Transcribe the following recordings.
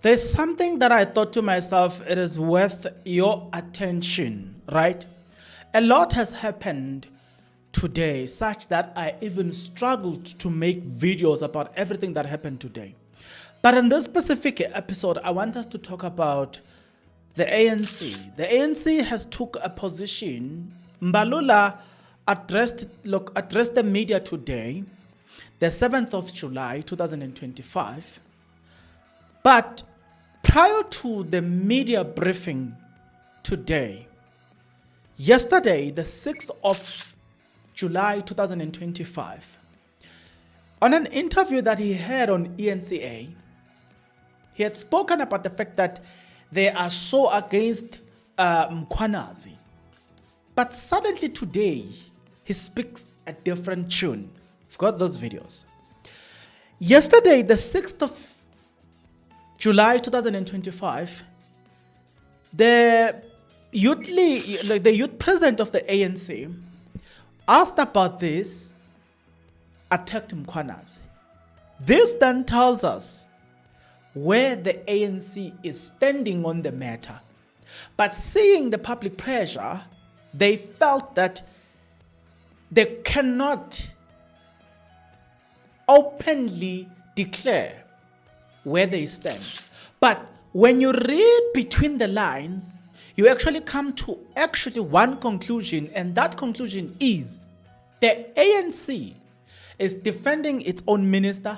There's something that I thought to myself, it is worth your attention, right? A lot has happened today, such that I even struggled to make videos about everything that happened today. But in this specific episode, I want us to talk about the ANC. The ANC has took a position. Mbalula addressed the media today, the 7th of July, 2025. But prior to the media briefing today, yesterday, the 6th of July 2025, on an interview that he had on ENCA, he had spoken about the fact that they are so against Mkhwanazi. But suddenly today, he speaks a different tune. I've got those videos. Yesterday, the 6th of July 2025, the youth president of the ANC asked about this, attacked Mkhwanazi. This then tells us where the ANC is standing on the matter. But seeing the public pressure, they felt that they cannot openly declare where they stand. But when you read between the lines, you actually come to one conclusion, and that conclusion is the ANC is defending its own minister,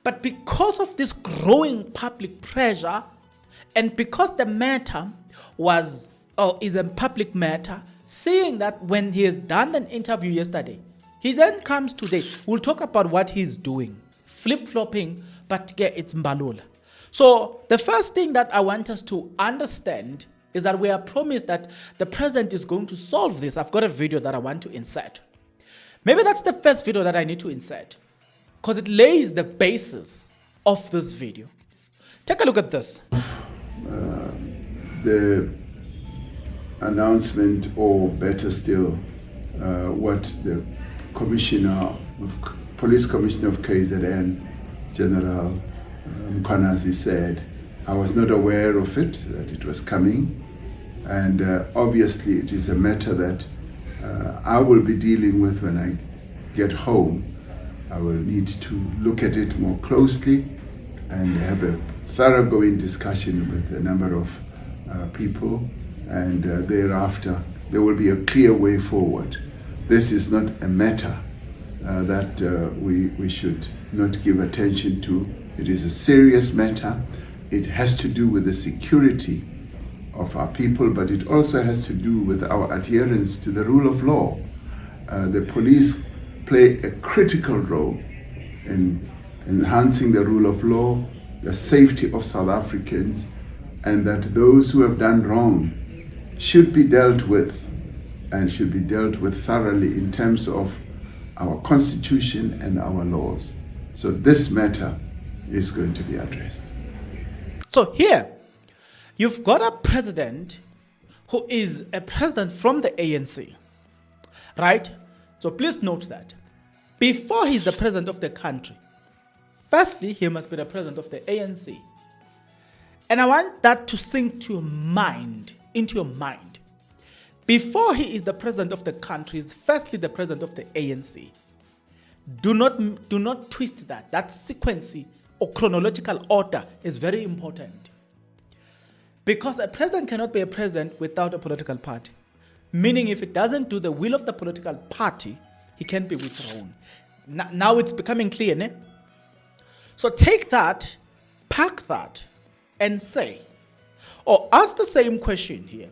but because of this growing public pressure, and because the matter is a public matter, seeing that when he has done an interview yesterday, he then comes today. We'll talk about what he's doing, flip-flopping, but yeah, it's Mbalula. So the first thing that I want us to understand is that we are promised that the president is going to solve this. I've got a video that I want to insert. Maybe that's the first video that I need to insert, because it lays the basis of this video. Take a look at this. The announcement, or better still, what the police commissioner of KZN, General Mkhwanazi, said. I was not aware of it, that it was coming. And obviously it is a matter that I will be dealing with when I get home. I will need to look at it more closely and have a thoroughgoing discussion with a number of people, and thereafter there will be a clear way forward. This is not a matter that we should not give attention to. It is a serious matter. It has to do with the security of our people, but it also has to do with our adherence to the rule of law. The police play a critical role in enhancing the rule of law, the safety of South Africans, and that those who have done wrong should be dealt with, and should be dealt with thoroughly in terms of our constitution and our laws. So this matter is going to be addressed. So here, you've got a president who is a president from the ANC, right? So please note that before he's the president of the country, firstly, he must be the president of the ANC. And I want that to sink to your mind, into your mind. Before he is the president of the country, he's firstly the president of the ANC. Do not twist that. That sequence or chronological order is very important. Because a president cannot be a president without a political party. Meaning if it doesn't do the will of the political party, he can be withdrawn. Now it's becoming clear, ne? So take that, pack that, and say, or ask the same question here.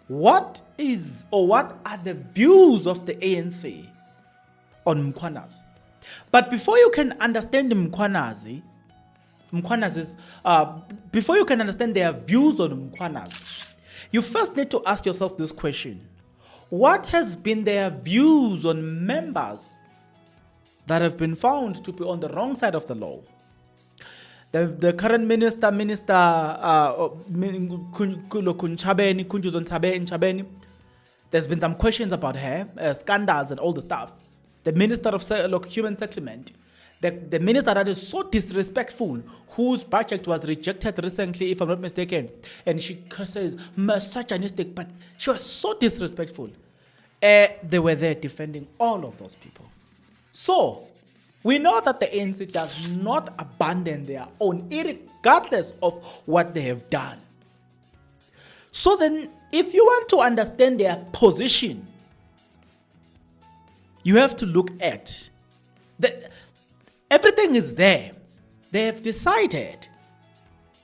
What are the views of the ANC on Mkhwanazi? But before you can understand Mkhwanazi's, before you can understand their views on Mkhwanazi, you first need to ask yourself this question. What has been their views on members that have been found to be on the wrong side of the law? The current minister, Ntshabeni, there's been some questions about her, scandals and all the stuff. The minister of human settlement, the minister that is so disrespectful, whose budget was rejected recently, if I'm not mistaken, and she says misogynistic, but she was so disrespectful. They were there defending all of those people. So, we know that the ANC does not abandon their own, regardless of what they have done. So then, if you want to understand their position, you have to look at everything is there. They have decided.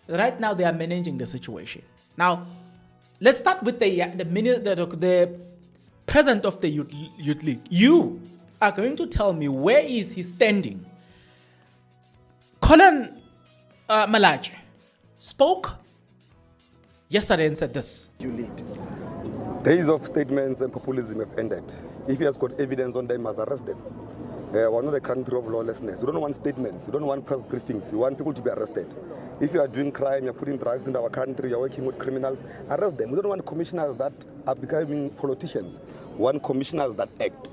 Right now, they are managing the situation. Now, let's start with the president of the youth league. You are going to tell me where is he standing. Colin Malachi spoke yesterday and said this. You lead. Days of statements and populism have ended. If he has got evidence on them, he must arrest them. We're not a country of lawlessness. We don't want statements. We don't want press briefings. We want people to be arrested. If you are doing crime, you're putting drugs in our country, you're working with criminals, arrest them. We don't want commissioners that are becoming politicians. We want commissioners that act.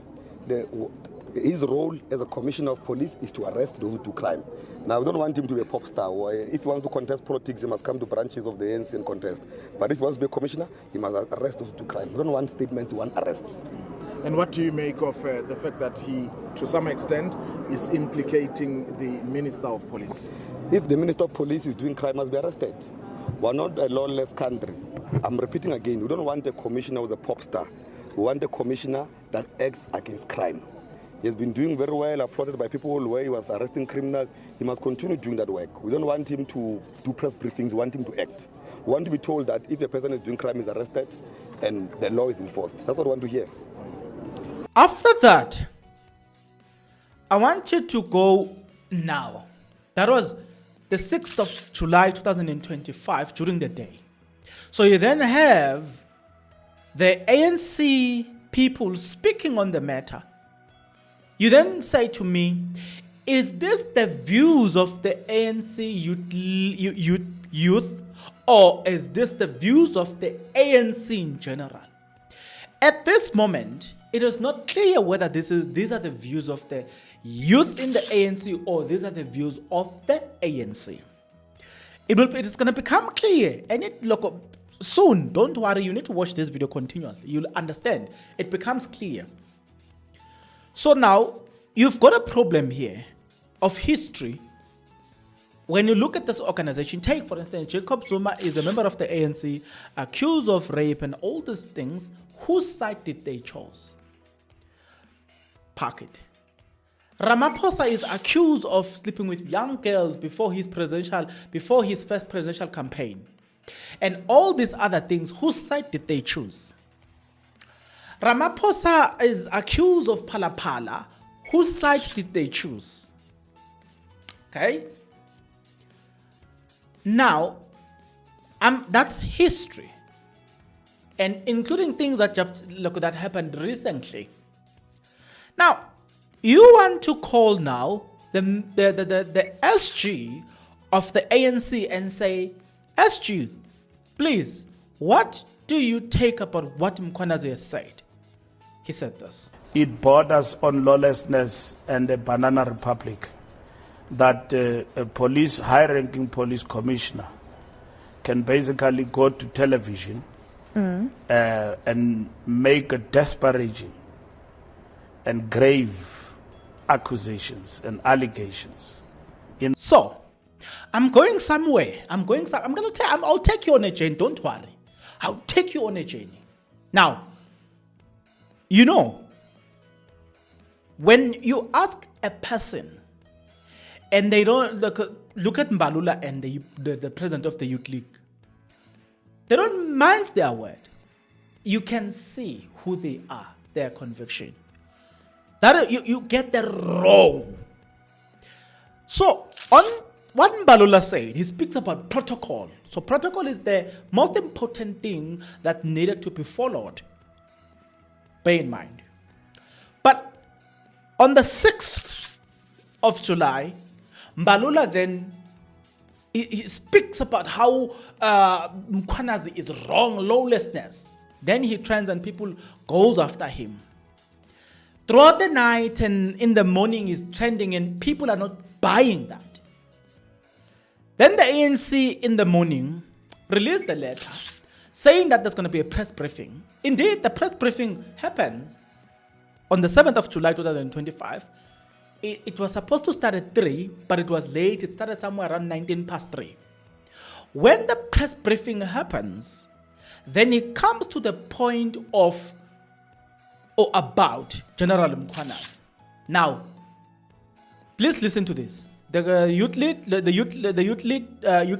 His role as a commissioner of police is to arrest those who do crime. Now, we don't want him to be a pop star. If he wants to contest politics, he must come to branches of the ANC and contest. But if he wants to be a commissioner, he must arrest those who do crime. We don't want statements, we want arrests. And what do you make of the fact that he, to some extent, is implicating the Minister of Police? If the Minister of Police is doing crime, he must be arrested. We're not a lawless country. I'm repeating again, we don't want a commissioner who's a pop star. We want a commissioner that acts against crime. He has been doing very well, applauded by people where he was arresting criminals. He must continue doing that work. We don't want him to do press briefings, we want him to act. We want to be told that if a person is doing crime, is arrested and the law is enforced. That's what we want to hear. After that, I want you to go now. That was the 6th of July 2025 during the day. So you then have the ANC people speaking on the matter. You then say to me, is this the views of the ANC youth, or is this the views of the ANC in general? At this moment, it is not clear whether these are the views of the youth in the ANC or these are the views of the ANC. It is going to become clear, and soon. Don't worry, you need to watch this video continuously. You'll understand. It becomes clear. So now, you've got a problem here of history. When you look at this organization, take for instance, Jacob Zuma is a member of the ANC, accused of rape and all these things. Whose side did they choose? Park it. Ramaphosa is accused of sleeping with young girls before his first presidential campaign. And all these other things, whose side did they choose? Ramaphosa is accused of Phala. Whose side did they choose? Okay? Now, that's history. And including things that happened recently. Now, you want to call now the SG of the ANC and say, SG, please, what do you take about what Mkhwanazi has said? He said this. It borders on lawlessness and a banana republic, that a high-ranking police commissioner can basically go to television and make a disparaging and grave accusations and allegations. So, I'm going somewhere. I'll take you on a journey. Don't worry. I'll take you on a journey. Now, when you ask a person and they don't look at Mbalula and the president of the youth league, they don't mind their word. You can see who they are, their conviction. That you get the raw. So on what Mbalula said, he speaks about protocol. So protocol is the most important thing that needed to be followed. Bear in mind. But on the 6th of July, Mbalula then he speaks about how Mkhwanazi is wrong, lawlessness. Then he trends and people goes after him. Throughout the night and in the morning is trending and people are not buying that. Then the ANC in the morning released the letter saying that there's going to be a press briefing. Indeed, the press briefing happens on the 7th of July 2025. It was supposed to start at 3, but it was late. It started somewhere around 19 past 3. When the press briefing happens, then it comes to the point of or about General Mkhwanazi. Now, please listen to this. The youth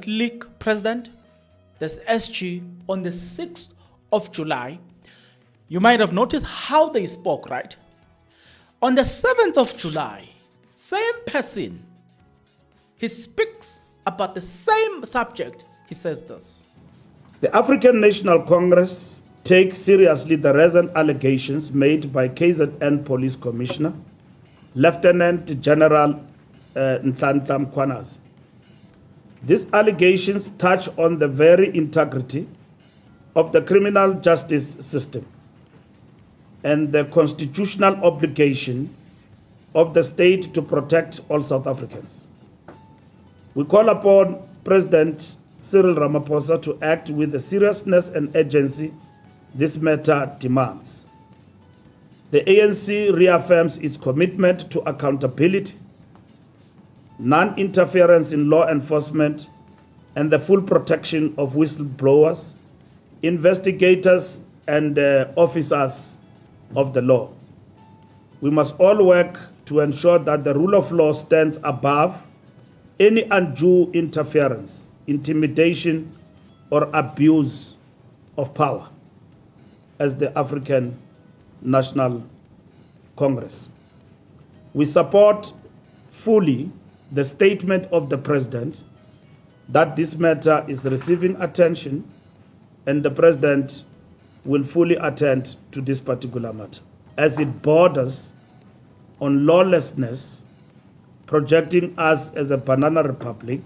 league president, this SG, on the 6th of July, you might have noticed how they spoke, right? On the 7th of July, same person, he speaks about the same subject. He says this. The African National Congress takes seriously the recent allegations made by KZN Police Commissioner, Lieutenant General Mkhwanazi. These allegations touch on the very integrity of the criminal justice system and the constitutional obligation of the state to protect all South Africans. We call upon President Cyril Ramaphosa to act with the seriousness and urgency this matter demands. The ANC reaffirms its commitment to accountability, non-interference in law enforcement, and the full protection of whistleblowers, investigators, and officers of the law. We must all work to ensure that the rule of law stands above any undue interference, intimidation, or abuse of power as the African National Congress. We support fully the statement of the President that this matter is receiving attention and the President will fully attend to this particular matter as it borders on lawlessness, projecting us as a banana republic.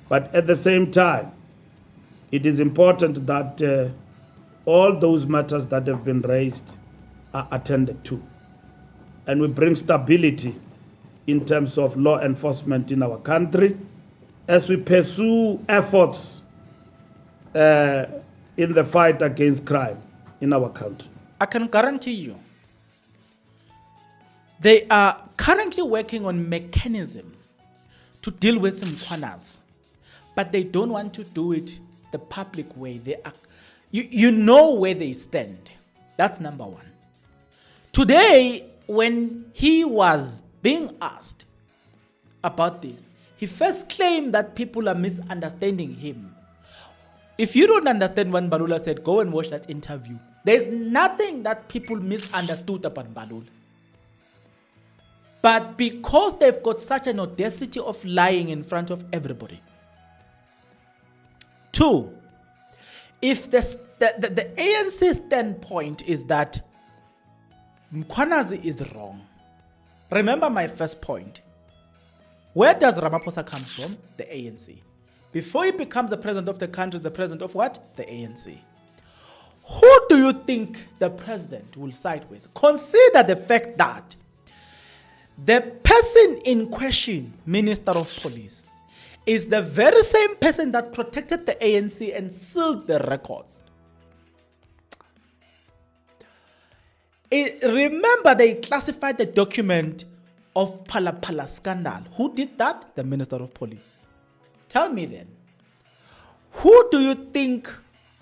But at the same time, it is important that all those matters that have been raised are attended to. And we bring stability in terms of law enforcement in our country as we pursue efforts in the fight against crime in our country. I can guarantee you, they are currently working on mechanism to deal with Mkhwanazi, but they don't want to do it the public way. They are, you know where they stand. That's number one. Today, when he was being asked about this, he first claimed that people are misunderstanding him. If you don't understand what Mbalula said, go and watch that interview. There's nothing that people misunderstood about Mbalula. But because they've got such an audacity of lying in front of everybody. Two, if the ANC standpoint is that Mkhwanazi is wrong, remember my first point. Where does Ramaphosa come from? The ANC. Before he becomes the president of the country, the president of what? The ANC. Who do you think the president will side with? Consider the fact that the person in question, Minister of Police, is the very same person that protected the ANC and sealed the record. Remember, they classified the document of Phala scandal. Who did that? The Minister of Police. Tell me then, who do you think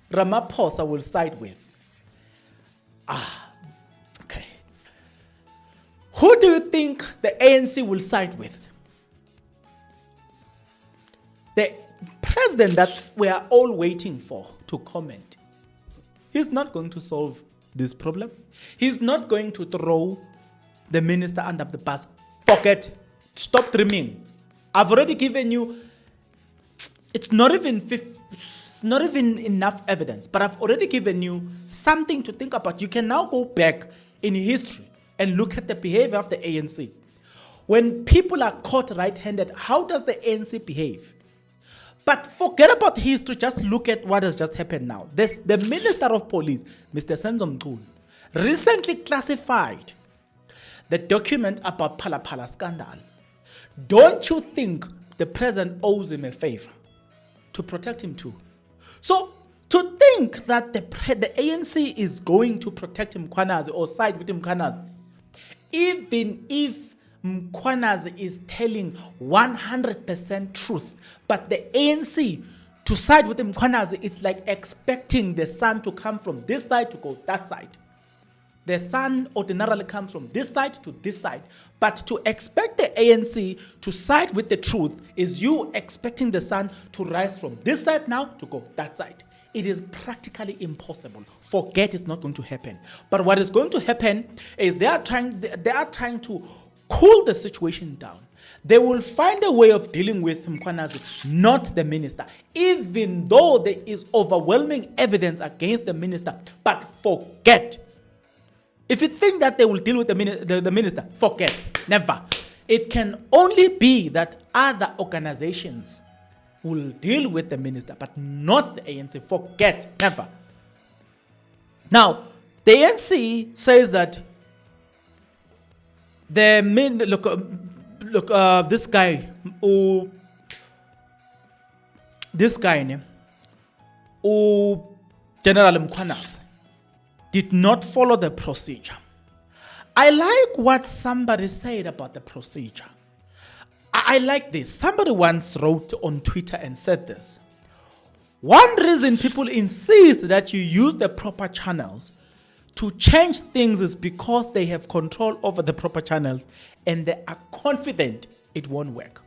Ramaphosa will side with? Okay. Who do you think the ANC will side with? The president that we are all waiting for to comment. He's not going to solve this problem. He's not going to throw the minister under the bus. Forget. Stop dreaming. I've already given you, it's not even enough evidence, but I've already given you something to think about. You can now go back in history and look at the behavior of the ANC. When people are caught red-handed, how does the ANC behave? But forget about history, just look at what has just happened now. The Minister of Police, Mr. Senzo Mkhulu, recently classified the document about Phala scandal, don't you think the president owes him a favor to protect him too? So to think that the ANC is going to protect Mkhwanazi or side with Mkhwanazi, even if Mkhwanazi is telling 100% truth, but the ANC to side with Mkhwanazi, it's like expecting the sun to come from this side to go that side. The sun ordinarily comes from this side to this side. But to expect the ANC to side with the truth is you expecting the sun to rise from this side now to go that side. It is practically impossible. Forget it's not going to happen. But what is going to happen is they are trying to cool the situation down. They will find a way of dealing with Mkhwanazi, not the minister, even though there is overwhelming evidence against the minister. But forget. If you think that they will deal with the minister, forget. Never. It can only be that other organizations will deal with the minister, but not the ANC. Forget. Never. Now, the ANC says that this guy, General Mkhwanazi, did not follow the procedure. I like what somebody said about the procedure. I like this. Somebody once wrote on Twitter and said this. One reason people insist that you use the proper channels to change things is because they have control over the proper channels and they are confident it won't work.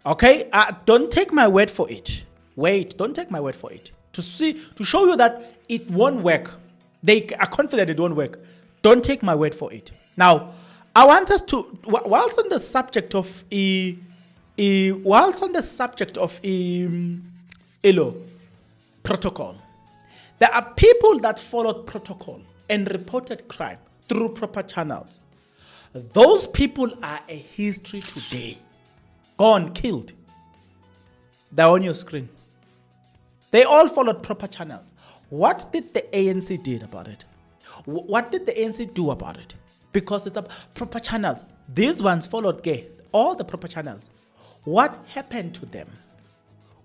Okay? Don't take my word for it. Wait, don't take my word for it. To show you that it won't work. They are confident it won't work. Don't take my word for it. Now, I want us to, whilst on the subject of protocol, there are people that followed protocol and reported crime through proper channels. Those people are a history today. Gone, killed. They're on your screen. They all followed proper channels. What did the ANC do about it? What did the ANC do about it? Because it's a proper channels. These ones followed all the proper channels. What happened to them?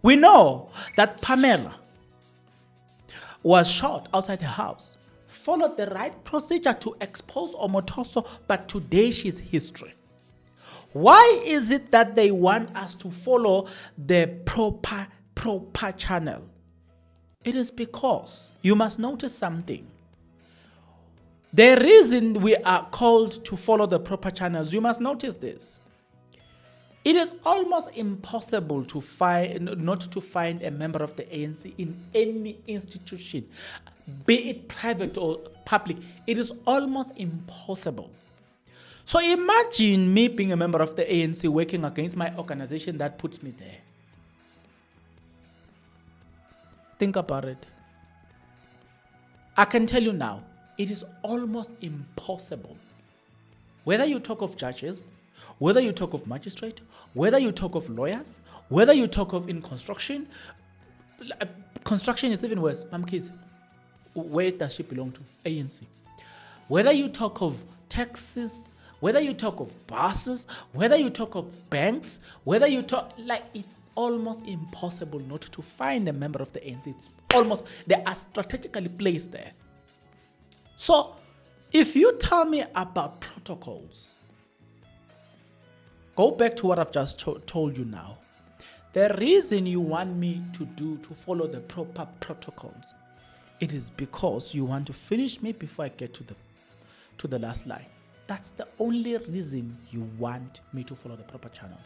We know that Pamela was shot outside her house, followed the right procedure to expose Omotoso, but today she's history. Why is it that they want us to follow the proper channel? It is because you must notice something. The reason we are called to follow the proper channels, you must notice this. It is almost impossible to not to find a member of the ANC in any institution, be it private or public. It is almost impossible. So imagine me being a member of the ANC working against my organization that puts me there. Think about it. I can tell you now, it is almost impossible. Whether you talk of judges, whether you talk of magistrate, whether you talk of lawyers, whether you talk of in construction is even worse. Kids, where does she belong to? ANC. Whether you talk of taxes, whether you talk of buses, whether you talk of banks, whether you talk, it's almost impossible not to find a member of the ANC. It's almost, they are strategically placed there. So, if you tell me about protocols, go back to what I've just told you now. The reason you want me to follow the proper protocols, it is because you want to finish me before I get to the last line. That's the only reason you want me to follow the proper channels.